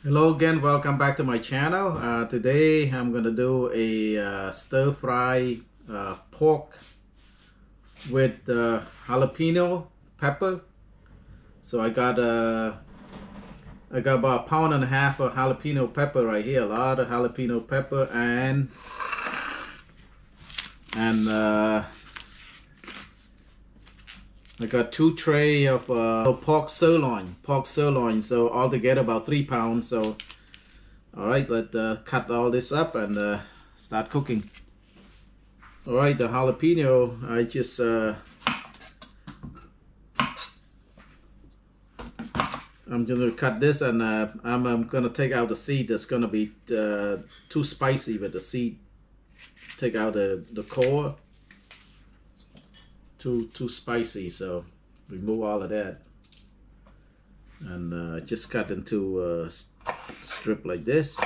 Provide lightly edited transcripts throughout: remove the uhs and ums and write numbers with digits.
Hello again, welcome back to my channel. Today I'm gonna do a stir fry pork with jalapeno pepper. So I got about 1.5 pounds of jalapeno pepper right here, a lot of jalapeno pepper, and I got 2 trays of pork sirloin. So altogether about 3 pounds. So alright, let's cut all this up and start cooking. Alright, the jalapeno, I just I'm gonna cut this, and I'm gonna take out the seed. That's gonna be too spicy with the seed. Take out the core. Too spicy, so remove all of that, and just cut into strip like this.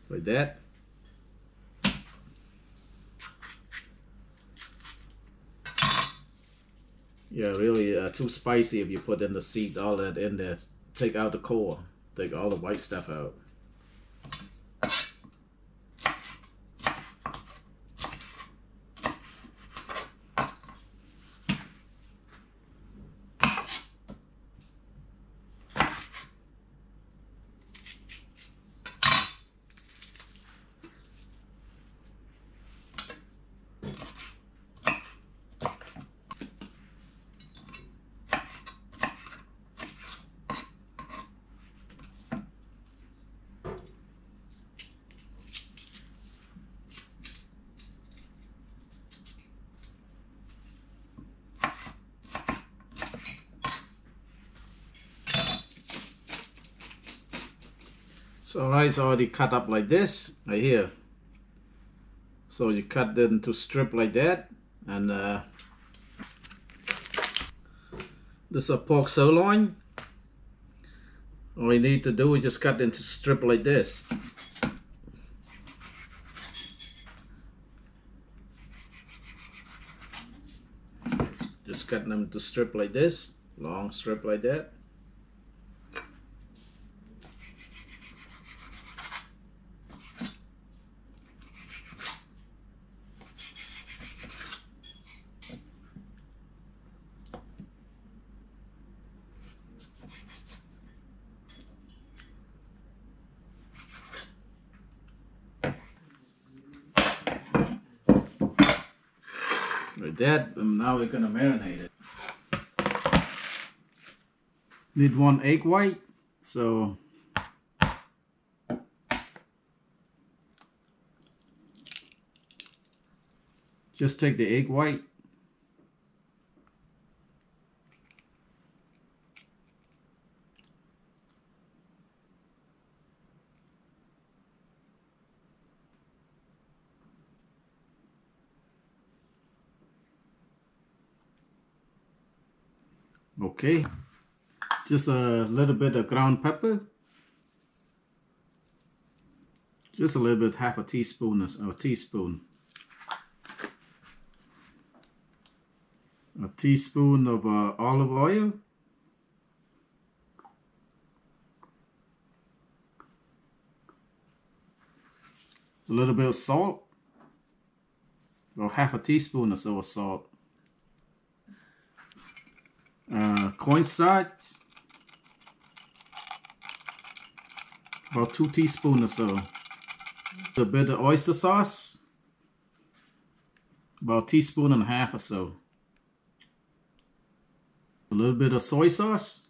Like that. Yeah, really too spicy if you put in the seed, all that in there. Take out the core. Take all the white stuff out. So alright, it's already cut up like this, right here. So you cut it into strip like that, and this is a pork sirloin. All you need to do is just cut into strip like this. Just cut them to strip like this, long strip like that. Like that, and now we're gonna marinate it. Need 1 egg white, so just take the egg white, okay, just a little bit of ground pepper, just a little bit, half a teaspoon or a teaspoon. A teaspoon of olive oil, a little bit of salt, or half a teaspoon or so of salt. Cornstarch, about 2 teaspoons or so. A bit of oyster sauce, about 1.5 teaspoons or so. A little bit of soy sauce,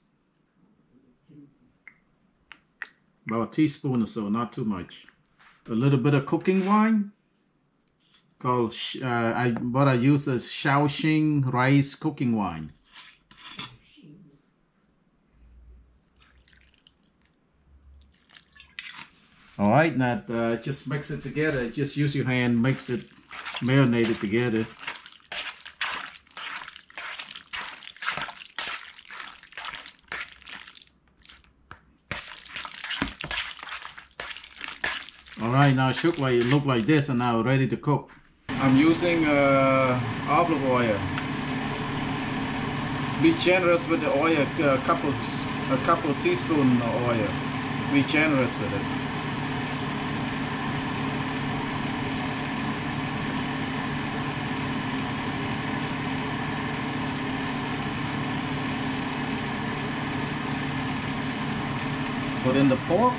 about 1 teaspoon or so, not too much. A little bit of cooking wine, called what I use is Shaoxing rice cooking wine. Alright, now just mix it together. Just use your hand, mix it, marinate it together. Alright, now it should look like this, and now ready to cook. I'm using olive oil. Be generous with the oil, a couple teaspoons of oil. Be generous with it. Put in the pork.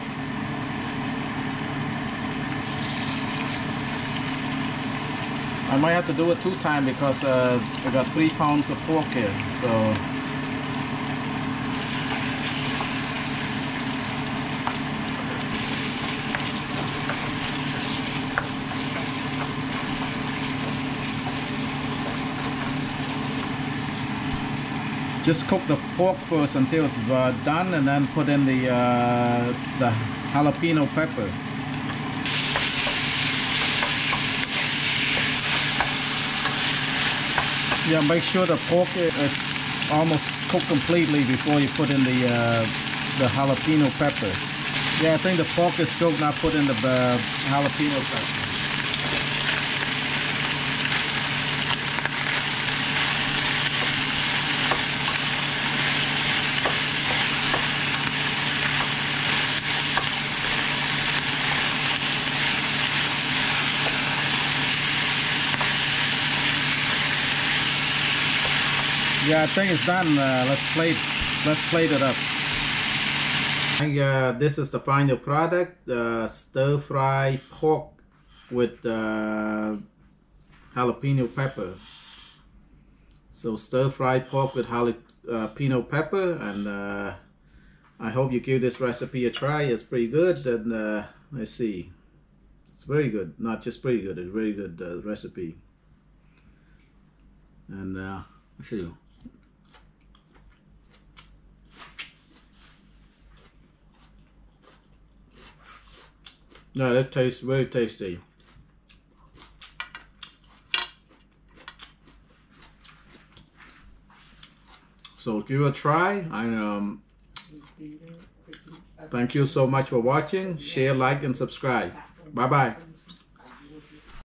I might have to do it 2 times because I got 3 pounds of pork here, so just cook the pork first until it's done, and then put in the jalapeno pepper. Yeah, make sure the pork is almost cooked completely before you put in the jalapeno pepper. Yeah, I think the pork is cooked, now put in the jalapeno pepper. Yeah, I think it's done. Let's plate it up. This is the final product: stir-fry pork with jalapeno pepper. So stir-fry pork with jalapeno pepper, and I hope you give this recipe a try. It's pretty good, and let's see, it's very good. Not just pretty good; it's very good recipe. And let's see. No, that tastes very tasty. So give it a try. Thank you so much for watching. Share, like, and subscribe. Bye bye.